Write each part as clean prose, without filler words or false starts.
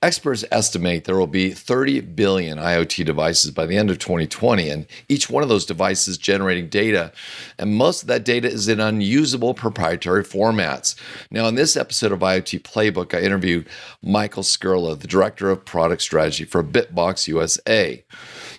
Experts estimate there will be 30 billion IoT devices by the end of 2020, and each one of those devices generating data, and most of that data is in unusable proprietary formats. Now, in this episode of IoT Playbook, I interviewed Michael Skurla, the Director of Product Strategy for BitBox USA.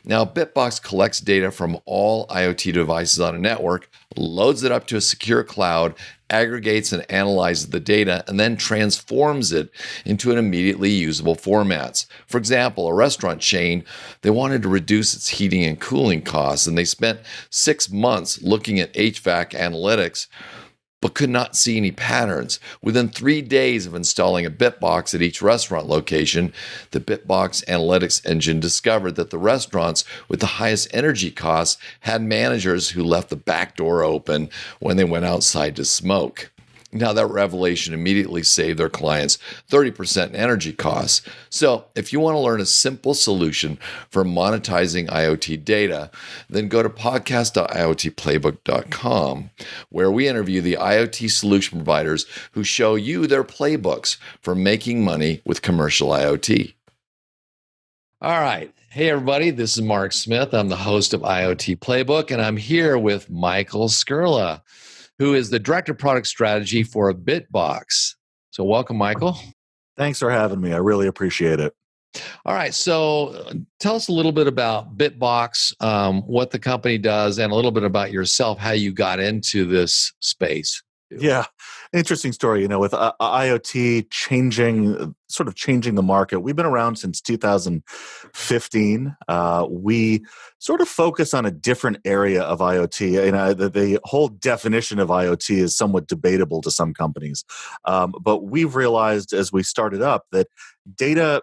Now, BitBox collects data from all IoT devices on a network, loads it up to a secure cloud, aggregates and analyzes the data, and then transforms it into an immediately usable formats. For example, a restaurant chain, they wanted to reduce its heating and cooling costs, and they spent 6 months looking at HVAC analytics, but could not see any patterns. Within 3 days of installing a BitBox at each restaurant location, the BitBox analytics engine discovered that the restaurants with the highest energy costs had managers who left the back door open when they went outside to smoke. Now, that revelation immediately saved their clients 30% in energy costs. So, if you want to learn a simple solution for monetizing IoT data, then go to podcast.iotplaybook.com, where we interview the IoT solution providers who show you their playbooks for making money with commercial IoT. All right. Hey, everybody. This is Mark Smith. I'm the host of IoT Playbook, and I'm here with Michael Skurla, who is the Director of Product Strategy for BitBox. So welcome, Michael. Thanks for having me. I really appreciate it. All right. So tell us a little bit about BitBox, what the company does, and a little bit about yourself, how you got into this space. Yeah, interesting story. With IoT changing the market. We've been around since 2015. We sort of focus on a different area of IoT. The whole definition of IoT is somewhat debatable to some companies. But we've realized as we started up that data,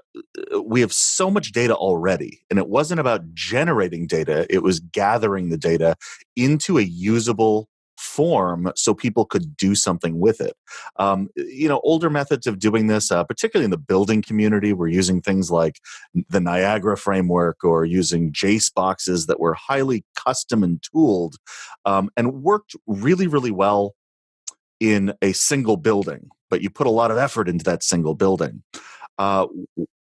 we have so much data already. And it wasn't about generating data. It was gathering the data into a usable form so people could do something with it. Older methods of doing this, particularly in the building community, we're using things like the Niagara framework or using Jace boxes that were highly custom and tooled and worked really, really well in a single building. But you put a lot of effort into that single building.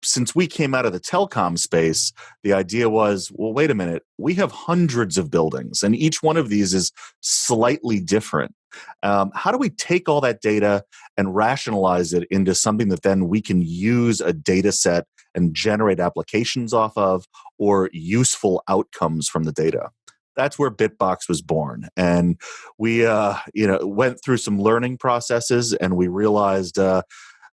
Since we came out of the telecom space, the idea was, well, wait a minute, we have hundreds of buildings, and each one of these is slightly different. How do we take all that data and rationalize it into something that then we can use a data set and generate applications off of or useful outcomes from the data? That's where BitBox was born. And we went through some learning processes, and we realized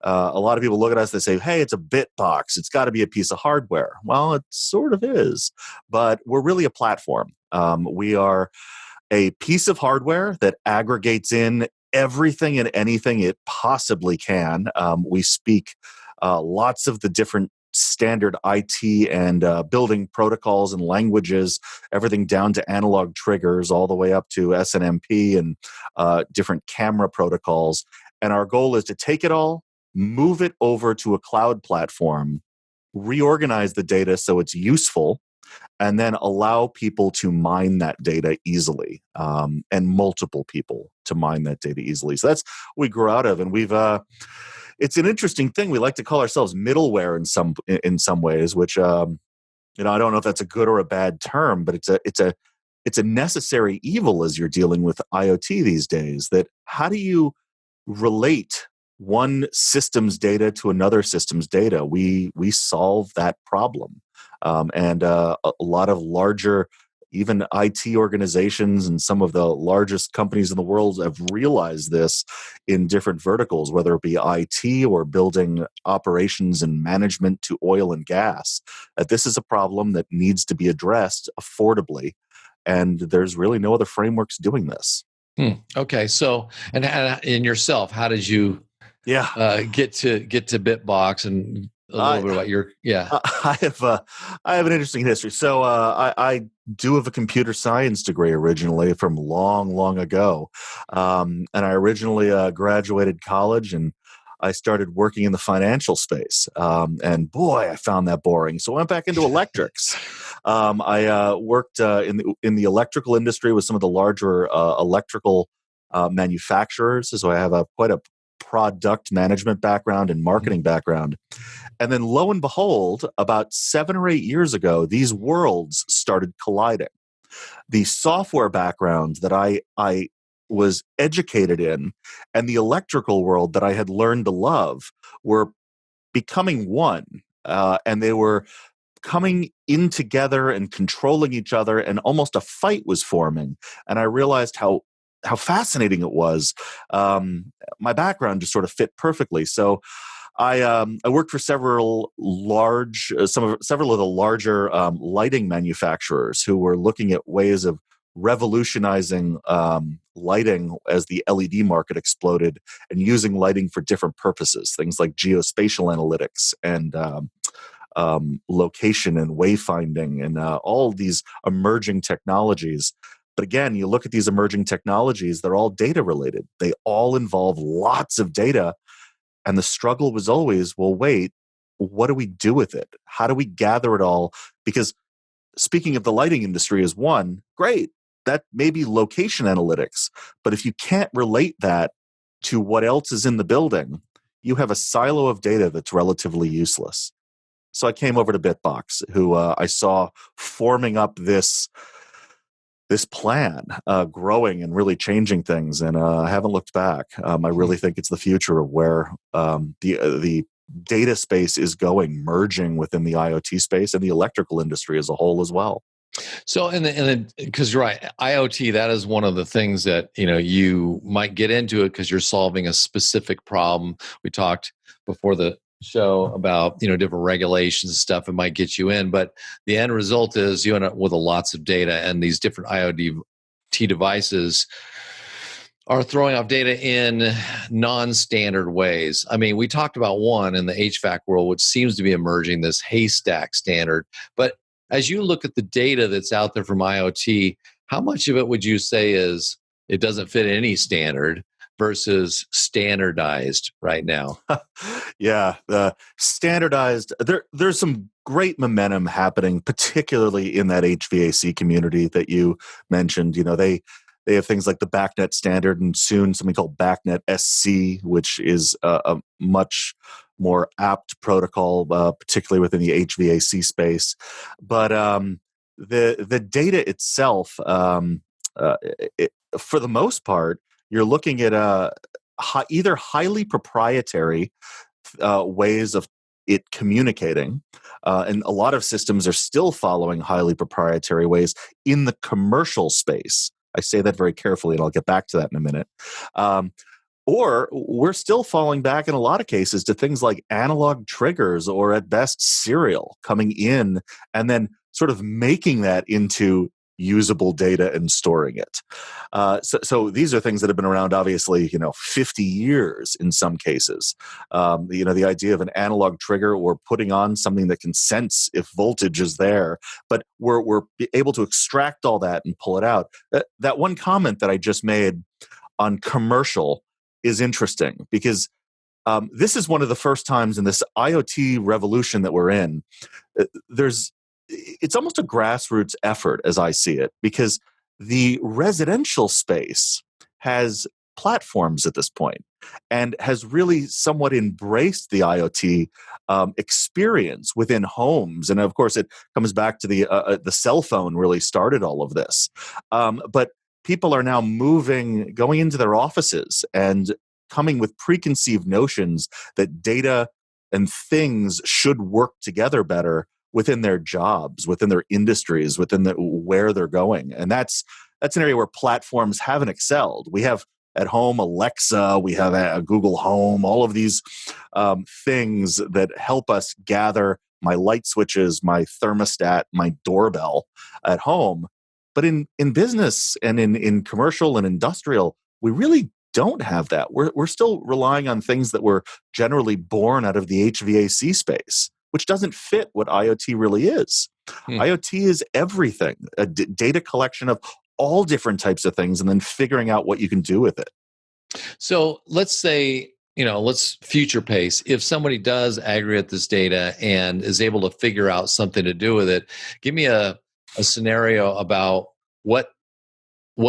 a lot of people look at us, they say, hey, it's a BitBox. It's got to be a piece of hardware. Well, it sort of is, but we're really a platform. We are a piece of hardware that aggregates in everything and anything it possibly can. We speak lots of the different standard IT and building protocols and languages, everything down to analog triggers, all the way up to SNMP and different camera protocols. And our goal is to take it all, move it over to a cloud platform, reorganize the data so it's useful, and then allow people to mine that data easily, and multiple people to mine that data easily. So that's what we grew out of, and we've. It's an interesting thing. We like to call ourselves middleware in some ways, which I don't know if that's a good or a bad term, but it's a necessary evil as you're dealing with IoT these days. That how do you relate one system's data to another system's data? We solve that problem. And a lot of larger, even IT organizations and some of the largest companies in the world have realized this in different verticals, whether it be IT or building operations and management to oil and gas, that this is a problem that needs to be addressed affordably. And there's really no other frameworks doing this. Okay. So, and in yourself, how did you get to BitBox, and a little bit about your I have an interesting history. So I do have a computer science degree originally from long ago, and I originally graduated college and I started working in the financial space, and boy, I found that boring. So I went back into electrics. I worked in the electrical industry with some of the larger electrical manufacturers. So I have quite a product management background and marketing background. And then lo and behold, about 7 or 8 years ago, these worlds started colliding. The software background that I was educated in and the electrical world that I had learned to love were becoming one. And they were coming in together and controlling each other, and almost a fight was forming. And I realized how fascinating it was. My background just sort of fit perfectly. So I worked for several several of the larger lighting manufacturers who were looking at ways of revolutionizing lighting as the LED market exploded, and using lighting for different purposes, things like geospatial analytics and location and wayfinding and all these emerging technologies. But again, you look at these emerging technologies, they're all data related. They all involve lots of data. And the struggle was always, well, wait, what do we do with it? How do we gather it all? Because speaking of the lighting industry as one, great, that may be location analytics. But if you can't relate that to what else is in the building, you have a silo of data that's relatively useless. So I came over to BitBox, who I saw forming up this plan, growing and really changing things, and I haven't looked back. I really think it's the future of where the data space is going, merging within the IoT space and the electrical industry as a whole as well. So, because you're right, IoT, that is one of the things that, you might get into it because you're solving a specific problem. We talked before the show about, different regulations and stuff. It might get you in, but the end result is you end up with lots of data, and these different IoT devices are throwing off data in non-standard ways. I mean, we talked about one in the HVAC world, which seems to be emerging, this haystack standard. But as you look at the data that's out there from IoT, how much of it would you say is it doesn't fit any standard versus standardized right now? Yeah, the standardized. There's some great momentum happening, particularly in that HVAC community that you mentioned. They have things like the BACnet standard, and soon something called BACnet SC, which is a much more apt protocol, particularly within the HVAC space. But the data itself, uh, for the most part, you're looking at either highly proprietary ways of it communicating. And a lot of systems are still following highly proprietary ways in the commercial space. I say that very carefully, and I'll get back to that in a minute. Or we're still falling back in a lot of cases to things like analog triggers, or at best serial, coming in and then sort of making that into usable data and storing it. So these are things that have been around, obviously, 50 years in some cases. The idea of an analog trigger, or putting on something that can sense if voltage is there, but we're able to extract all that and pull it out. That one comment that I just made on commercial is interesting, because this is one of the first times in this IoT revolution that we're in. It's almost a grassroots effort, as I see it, because the residential space has platforms at this point and has really somewhat embraced the IoT experience within homes. And of course, it comes back to the cell phone really started all of this. But people are now going into their offices and coming with preconceived notions that data and things should work together better within their jobs, within their industries, where they're going. And that's an area where platforms haven't excelled. We have at home Alexa, we have a Google Home, all of these things that help us gather my light switches, my thermostat, my doorbell at home. But in business and in commercial and industrial, we really don't have that. We're still relying on things that were generally born out of the HVAC space, which doesn't fit what IoT really is. IoT is everything, a data collection of all different types of things, and then figuring out what you can do with it. So let's say, let's future pace. If somebody does aggregate this data and is able to figure out something to do with it, give me a scenario about what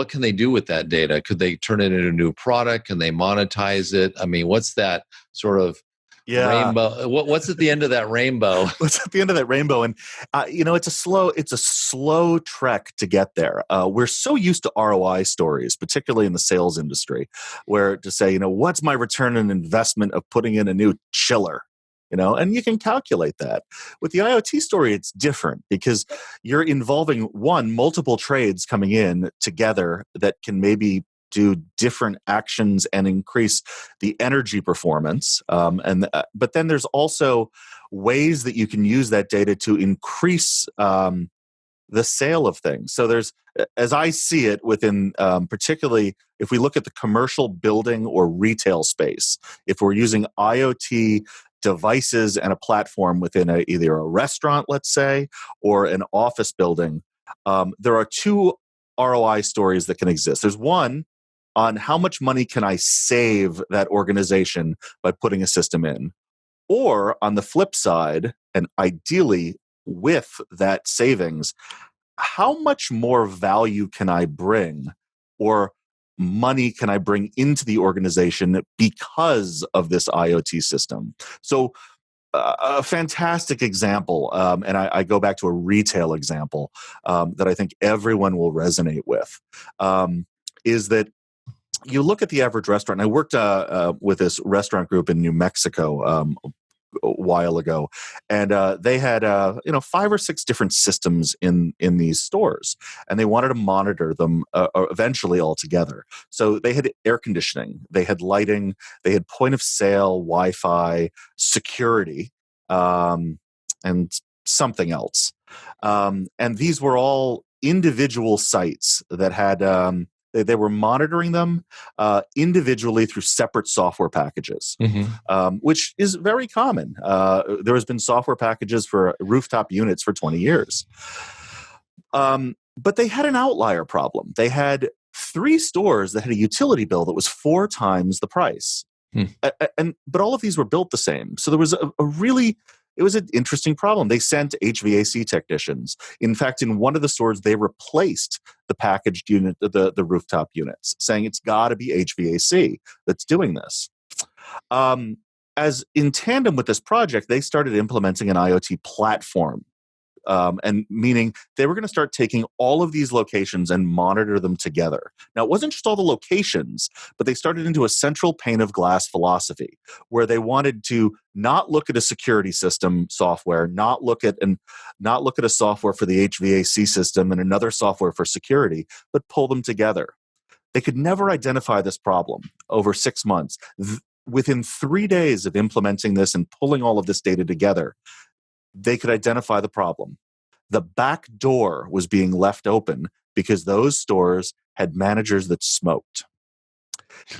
can they do with that data? Could they turn it into a new product? Can they monetize it? I mean, what's that sort of Yeah. Rainbow. What's at the end of that rainbow? What's at the end of that rainbow? And it's a slow trek to get there. We're so used to ROI stories, particularly in the sales industry, where to say, what's my return on investment of putting in a new chiller? And you can calculate that. With the IoT story, it's different because you're involving multiple trades coming in together that can maybe do different actions and increase the energy performance. But then there's also ways that you can use that data to increase the sale of things. So there's, as I see it, within particularly if we look at the commercial building or retail space, if we're using IoT devices and a platform within either a restaurant, let's say, or an office building, there are two ROI stories that can exist. There's one on how much money can I save that organization by putting a system in, or on the flip side, and ideally with that savings, how much more value can I bring or money can I bring into the organization because of this IoT system? So, a fantastic example, and I go back to a retail example that I think everyone will resonate with, is that you look at the average restaurant. And I worked with this restaurant group in New Mexico a while ago, and they had 5 or 6 different systems in these stores, and they wanted to monitor them eventually all together. So they had air conditioning, they had lighting, they had point of sale, Wi-Fi, security, and something else. And these were all individual sites that had they were monitoring them individually through separate software packages, which is very common. There has been software packages for rooftop units for 20 years. But they had an outlier problem. They had 3 stores that had a utility bill that was 4 times the price. But all of these were built the same. So there was it was an interesting problem. They sent HVAC technicians. In fact, in one of the stores, they replaced the packaged unit, the rooftop units, saying it's got to be HVAC that's doing this. As in tandem with this project, they started implementing an IoT platform. And meaning they were going to start taking all of these locations and monitor them together. Now, it wasn't just all the locations, but they started into a central pane of glass philosophy where they wanted to not look at a security system software, not look at a software for the HVAC system and another software for security, but pull them together. They could never identify this problem over 6 months. Within 3 days of implementing this and pulling all of this data together, they could identify the problem. The back door was being left open because those stores had managers that smoked.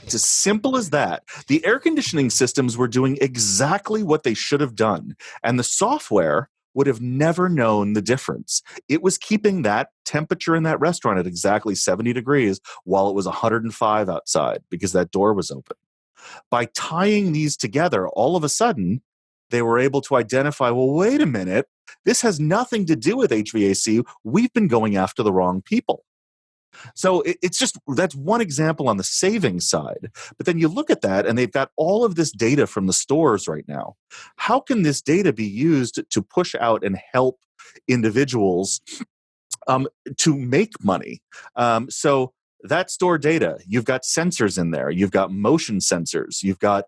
It's as simple as that. The air conditioning systems were doing exactly what they should have done, and the software would have never known the difference. It was keeping that temperature in that restaurant at exactly 70 degrees while it was 105 outside because that door was open. By tying these together, all of a sudden, they were able to identify, well, wait a minute, this has nothing to do with HVAC. We've been going after the wrong people. So that's one example on the savings side. But then you look at that and they've got all of this data from the stores right now. How can this data be used to push out and help individuals to make money? So that store data, you've got sensors in there, you've got motion sensors, you've got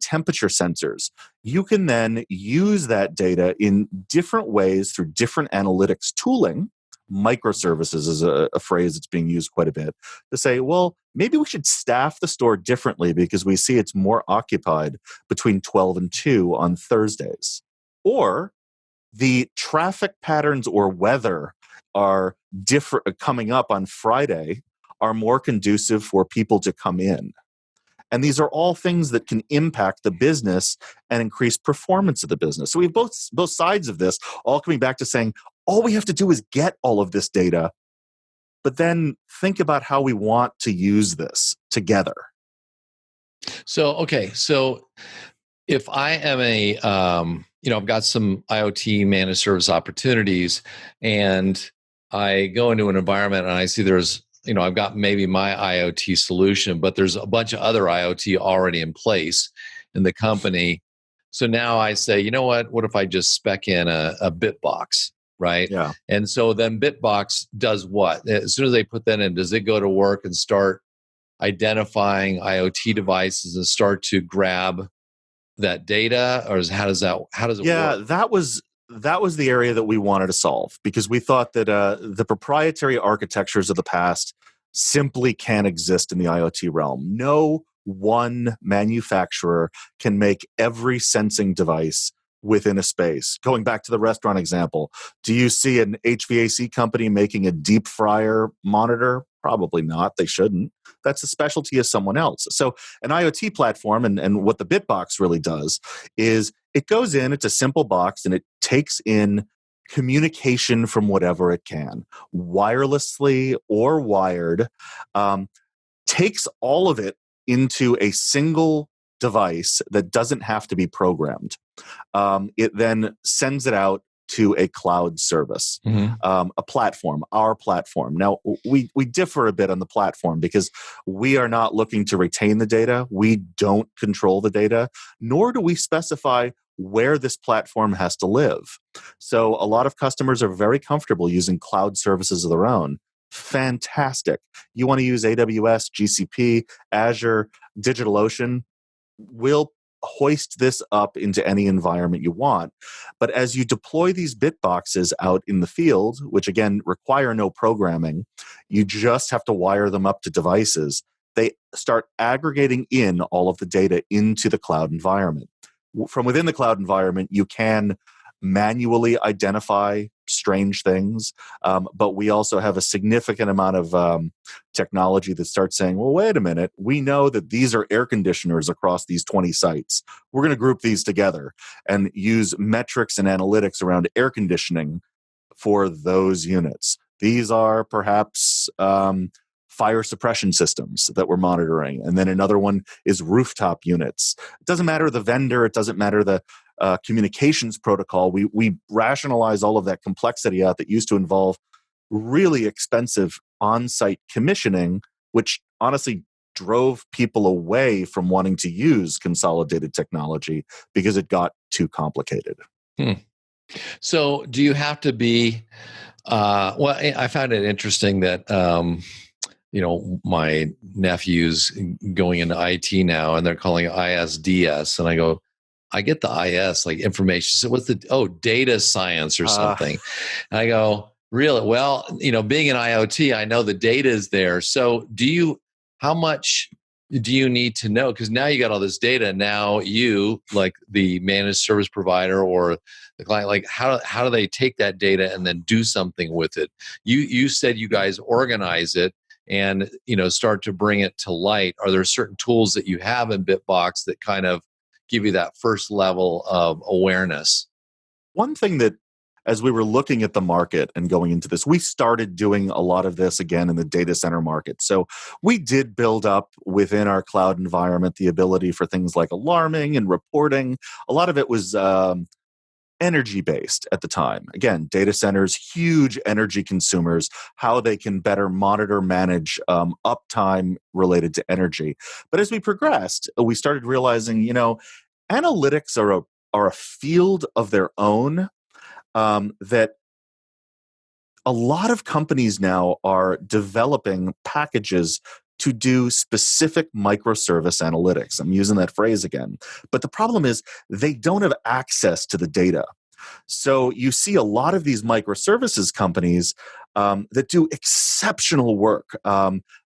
temperature sensors. You can then use that data in different ways through different analytics tooling. Microservices is a phrase that's being used quite a bit to say, well, maybe we should staff the store differently because we see it's more occupied between 12 and 2 on Thursdays. Or the traffic patterns or weather are different coming up on Friday are more conducive for people to come in. And these are all things that can impact the business and increase performance of the business. So we have both sides of this, all coming back to saying, all we have to do is get all of this data, but then think about how we want to use this together. So if I am I've got some IoT managed service opportunities and I go into an environment and I see there's I've got maybe my IoT solution, but there's a bunch of other IoT already in place in the company. So now I say, you know what if I just spec in a BitBox, right? Yeah. And so then BitBox does what? As soon as they put that in, does it go to work and start identifying IoT devices and start to grab that data, or how does it Yeah, work? that was the area that we wanted to solve, because we thought that the proprietary architectures of the past simply can't exist in the IoT realm. No one manufacturer can make every sensing device within a space. Going back to the restaurant example, do you see an HVAC company making a deep fryer monitor? Probably not. They shouldn't. That's a specialty of someone else. So an IoT platform, and what the BitBox really does is it goes in, it's a simple box, and it takes in communication from whatever it can, wirelessly or wired, um, takes all of it into a single device that doesn't have to be programmed. It then sends it out to a cloud service, Mm-hmm. a platform, our platform. Now, we differ a bit on the platform because we are not looking to retain the data. We don't control the data, nor do we specify where this platform has to live. So a lot of customers are very comfortable using cloud services of their own. Fantastic. You want to use AWS, GCP, Azure, DigitalOcean, we'll hoist this up into any environment you want. But as you deploy these bit boxes out in the field, which again require no programming, you just have to wire them up to devices, they start aggregating in all of the data into the cloud environment. From within the cloud environment, you can manually identify strange things, but we also have a significant amount of technology that starts saying, well, wait a minute, we know that these are air conditioners across these 20 sites. We're going to group these together and use metrics and analytics around air conditioning for those units. These are perhaps fire suppression systems that we're monitoring. And then another one is rooftop units. It doesn't matter the vendor, it doesn't matter the communications protocol. We rationalize all of that complexity out that used to involve really expensive on-site commissioning, which honestly drove people away from wanting to use consolidated technology because it got too complicated. Hmm. So do you have to be well, I found it interesting that my nephew's going into IT now, and they're calling it ISDS, and I go, I get the IS, like information. So what's data science or Uh, something? And I go, really? Well, being an IoT, I know the data is there. So how much do you need to know? Because now you got all this data. Now you, like the managed service provider or the client, like how do they take that data and then do something with it? You said you guys organize it and start to bring it to light. Are there certain tools that you have in BitBox that kind of give you that first level of awareness? One thing that, as we were looking at the market and going into this, we started doing a lot of this again in the data center market. So we did build up within our cloud environment the ability for things like alarming and reporting. A lot of it was energy based at the time. Again, data centers, huge energy consumers, how they can better monitor, manage uptime related to energy. But as we progressed, we started realizing, analytics are a field of their own, that a lot of companies now are developing packages to do specific microservice analytics. I'm using that phrase again. But the problem is they don't have access to the data. So you see a lot of these microservices companies that do exceptional work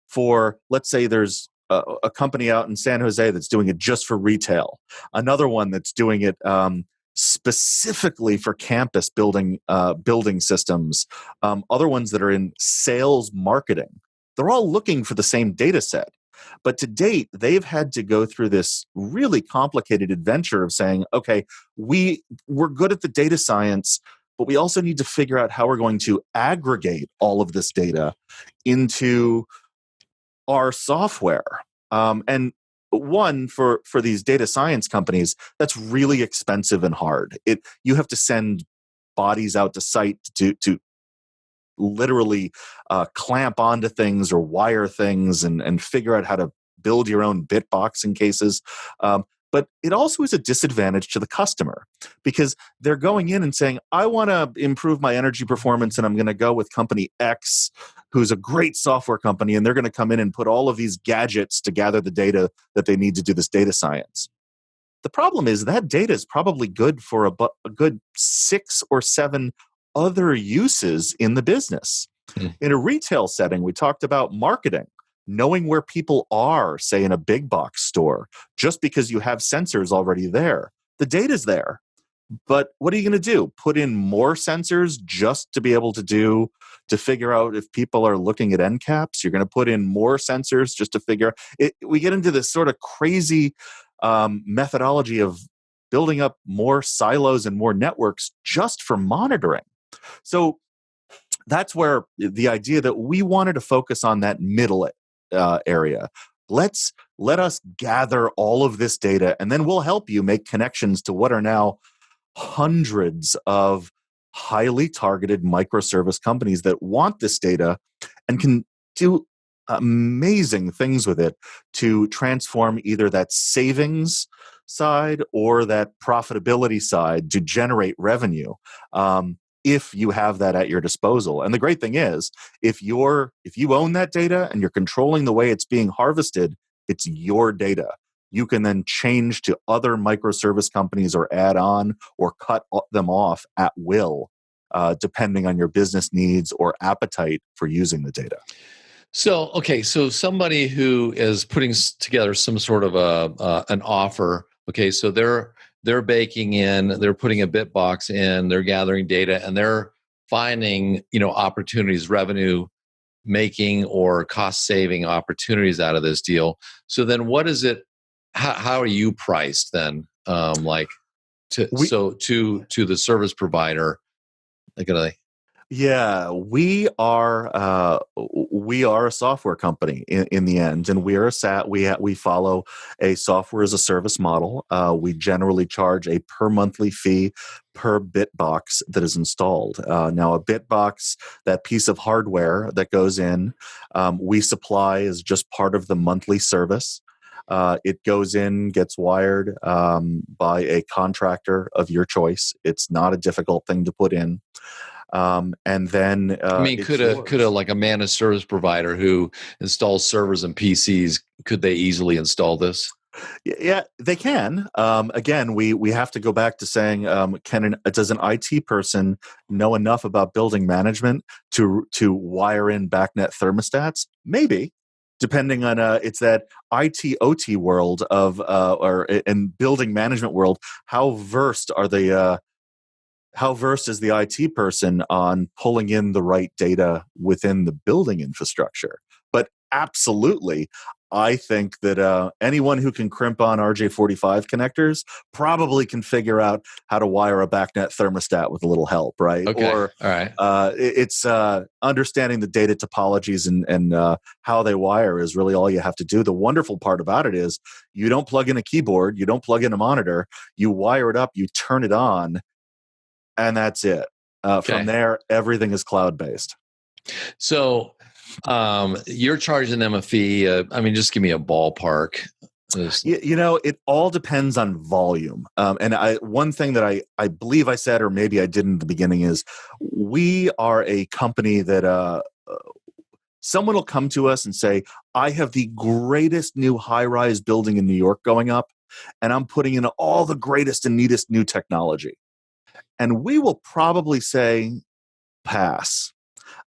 for, let's say, there's a company out in San Jose that's doing it just for retail. Another one that's doing it specifically for campus building systems. Other ones that are in sales marketing. They're all looking for the same data set. But to date, they've had to go through this really complicated adventure of saying, okay, we're good at the data science, but we also need to figure out how we're going to aggregate all of this data into our software. And one, for these data science companies, that's really expensive and hard. You have to send bodies out to site to literally clamp onto things or wire things and figure out how to build your own bit box in cases. But it also is a disadvantage to the customer because they're going in and saying, I want to improve my energy performance and I'm going to go with company X, who's a great software company, and they're going to come in and put all of these gadgets to gather the data that they need to do this data science. The problem is that data is probably good for a good 6 or 7 other uses in the business. Mm. In a retail setting, we talked about marketing, knowing where people are, say in a big box store, just because you have sensors already there. The data's there. But what are you going to do? Put in more sensors just to be able to figure out if people are looking at end caps? You're going to put in more sensors just to figure out. We get into this sort of crazy methodology of building up more silos and more networks just for monitoring. So that's where the idea that we wanted to focus on that middle area. Let us gather all of this data, and then we'll help you make connections to what are now hundreds of highly targeted microservice companies that want this data and can do amazing things with it to transform either that savings side or that profitability side to generate revenue. If you have that at your disposal. And the great thing is, if you own that data and you're controlling the way it's being harvested, it's your data. You can then change to other microservice companies or add on or cut them off at will, depending on your business needs or appetite for using the data. So, okay, so somebody who is putting together some sort of an offer, okay, so they're baking in, they're putting a BitBox in, they're gathering data, and they're finding, opportunities, revenue making or cost saving opportunities out of this deal. So then, what is it? How are you priced then? To the service provider, like, Yeah, we are a software company in the end, and we are we follow a software as a service model. We generally charge a per monthly fee per BitBox that is installed. Now, a BitBox, that piece of hardware that goes in, we supply as just part of the monthly service. It goes in, gets wired by a contractor of your choice. It's not a difficult thing to put in. And then could a like a managed service provider who installs servers and PCs, could they easily install this? Yeah, they can. Again, we have to go back to saying, does an IT person know enough about building management to wire in BACnet thermostats? Maybe, depending on it's that IT OT world of or in building management world. How versed is the IT person on pulling in the right data within the building infrastructure? But absolutely, I think that anyone who can crimp on RJ45 connectors probably can figure out how to wire a BACnet thermostat with a little help, right? Okay, Or all right. It's understanding the data topologies and how they wire is really all you have to do. The wonderful part about it is you don't plug in a keyboard, you don't plug in a monitor, you wire it up, you turn it on, and that's it. From there, everything is cloud-based. So you're charging them a fee. Just give me a ballpark. It all depends on volume. One thing that I believe I said, or maybe I didn't at the beginning, is we are a company that someone will come to us and say, I have the greatest new high-rise building in New York going up, and I'm putting in all the greatest and neatest new technology. And we will probably say, pass.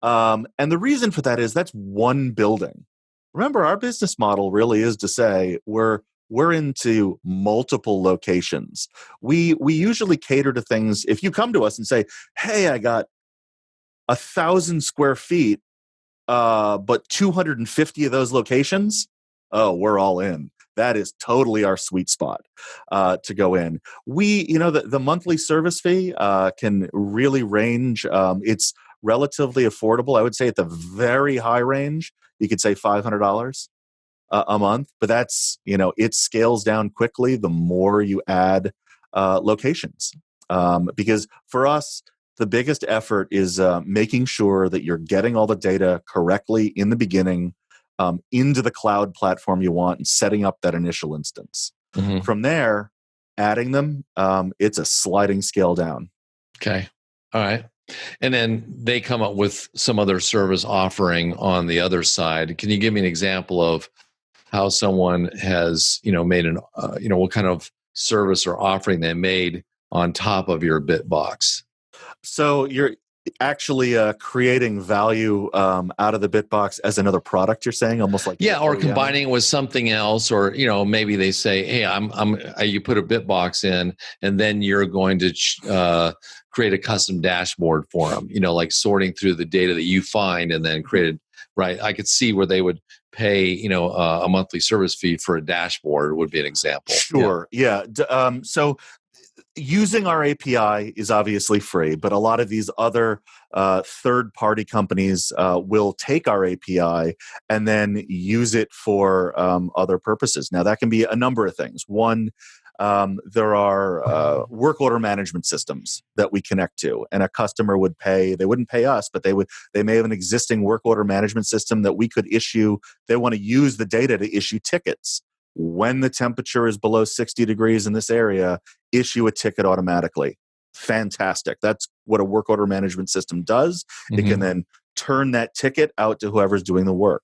And the reason for that is that's one building. Remember, our business model really is to say we're into multiple locations. We usually cater to things. If you come to us and say, hey, I got 1,000 square feet, but 250 of those locations, oh, we're all in. That is totally our sweet spot to go in. The monthly service fee can really range. It's relatively affordable. I would say at the very high range, you could say $500 a month, but that's, it scales down quickly the more you add locations. Because for us, the biggest effort is making sure that you're getting all the data correctly in the beginning into the cloud platform you want and setting up that initial instance. Mhm. From there, adding them, it's a sliding scale down. Okay. All right. And then they come up with some other service offering on the other side. Can you give me an example of how someone has, made what kind of service or offering they made on top of your BitBox? So you're actually creating value out of the BitBox as another product. You're saying almost like Yeah, or OEM. combining it with something else, or maybe they say, "Hey, you put a BitBox in, and then you're going to create a custom dashboard for them. Like sorting through the data that you find, and then created." Right, I could see where they would pay, a monthly service fee for a dashboard would be an example. Yeah. Sure. Yeah. So using our API is obviously free, but a lot of these other third-party companies will take our API and then use it for other purposes. Now, that can be a number of things. One, there are work order management systems that we connect to, and a customer would pay. They wouldn't pay us, but they may have an existing work order management system that we could issue. They want to use the data to issue tickets. When the temperature is below 60 degrees in this area, issue a ticket automatically. Fantastic. That's what a work order management system does. It can then turn that ticket out to whoever's doing the work.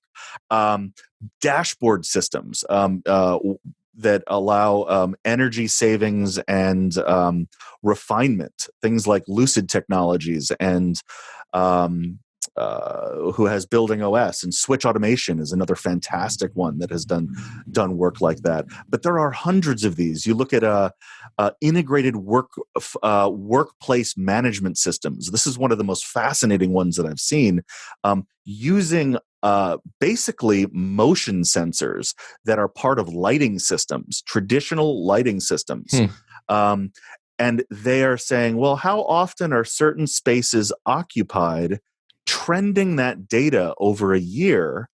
Dashboard systems that allow energy savings and refinement, things like Lucid Technologies and who has Building OS, and Switch Automation is another fantastic one that has done work like that. But there are hundreds of these. You look at integrated workplace management systems. This is one of the most fascinating ones that I've seen, using basically motion sensors that are part of lighting systems, traditional lighting systems. And they are saying, well, how often are certain spaces occupied, trending that data over a year,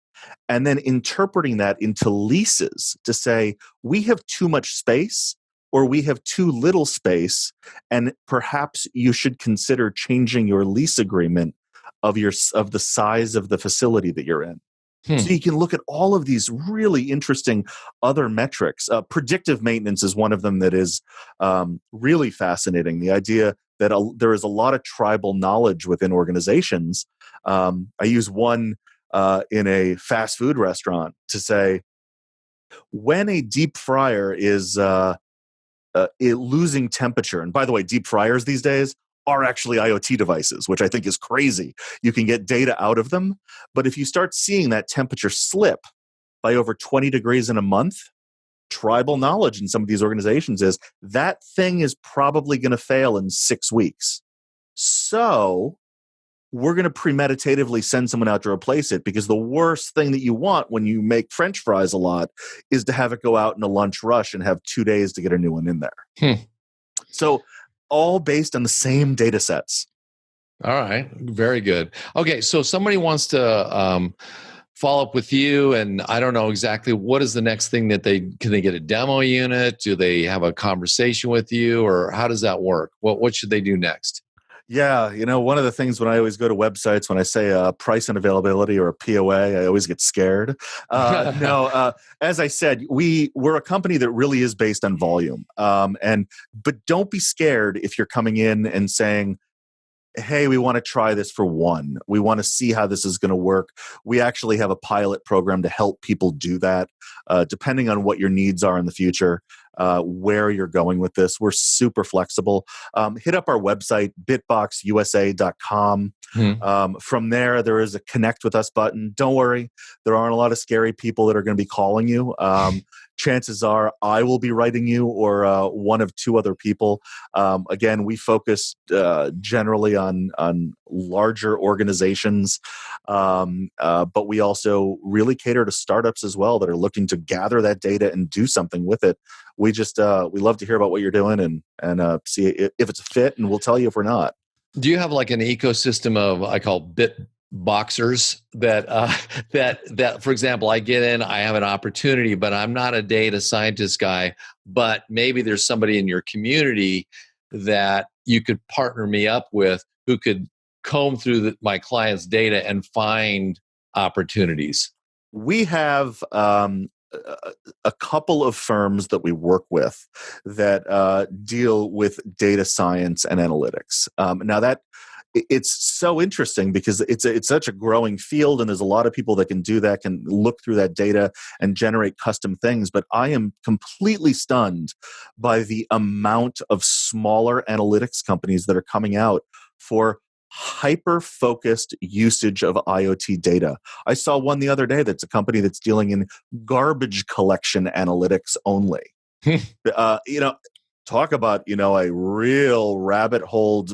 and then interpreting that into leases to say, we have too much space or we have too little space, and perhaps you should consider changing your lease agreement of the size of the facility that you're in. So you can look at all of these really interesting other metrics. Predictive maintenance is one of them that is really fascinating. The idea that there is a lot of tribal knowledge within organizations. I use one in a fast food restaurant to say, when a deep fryer is losing temperature, and by the way, deep fryers these days are actually IoT devices, which I think is crazy. You can get data out of them, but if you start seeing that temperature slip by over 20 degrees in a month, tribal knowledge in some of these organizations is that thing is probably going to fail in 6 weeks. So we're going to premeditatively send someone out to replace it, because the worst thing that you want when you make French fries a lot is to have it go out in a lunch rush and have 2 days to get a new one in there. So all based on the same data sets. All right. Very good. Okay. So somebody wants to follow up with you, and I don't know exactly what is the next thing that can they get a demo unit? Do they have a conversation with you, or how does that work? What should they do next? Yeah, one of the things when I always go to websites, when I say price and availability or a POA, I always get scared. No, as I said, we're a company that really is based on volume. But don't be scared if you're coming in and saying, hey, we want to try this for one. We want to see how this is going to work. We actually have a pilot program to help people do that, depending on what your needs are in the future, where you're going with this. We're super flexible. Hit up our website, bitboxusa.com. From there is a connect with us button. Don't worry, there aren't a lot of scary people that are going to be calling you. Chances are I will be writing you, or one of two other people. Again, we focus generally on larger organizations, but we also really cater to startups as well that are looking to gather that data and do something with it. We love to hear about what you're doing and see if it's a fit, and we'll tell you if we're not. Do you have like an ecosystem of, I call BitBoxers that, for example, I get in, I have an opportunity, but I'm not a data scientist guy, but maybe there's somebody in your community that you could partner me up with who could comb through my client's data and find opportunities? We have a couple of firms that we work with that deal with data science and analytics. Now that it's so interesting because it's such a growing field, and there's a lot of people that can do that, can look through that data and generate custom things. But I am completely stunned by the amount of smaller analytics companies that are coming out for hyper-focused usage of IoT data. I saw one the other day that's a company that's dealing in garbage collection analytics only. You know, talk about, a real rabbit hole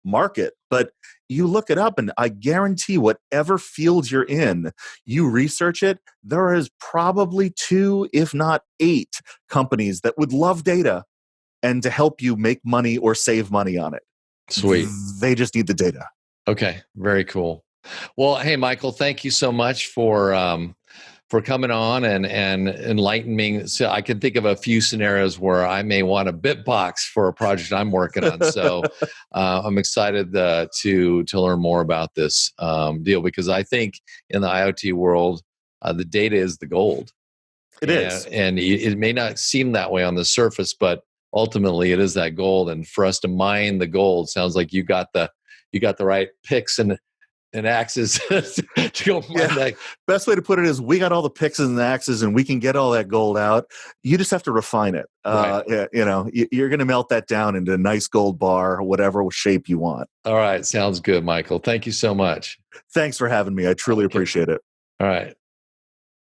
market. But you look it up, and I guarantee whatever field you're in, you research it, there is probably 2, if not 8 companies that would love data and to help you make money or save money on it. Sweet. They just need the data. Okay. Very cool. Well, hey, Michael, thank you so much for coming on and enlightening me. So I can think of a few scenarios where I may want a BitBox for a project I'm working on. So I'm excited to learn more about this deal, because I think in the IoT world, the data is the gold. It is. And it may not seem that way on the surface, but ultimately it is that gold. And for us to mine the gold, sounds like you got the right picks and axes to go mine that. Best way to put it is we got all the picks and the axes, and we can get all that gold out. You just have to refine it. Right. You're going to melt that down into a nice gold bar, whatever shape you want. All right. Sounds good, Michael. Thank you so much. Thanks for having me. I truly appreciate it. All right.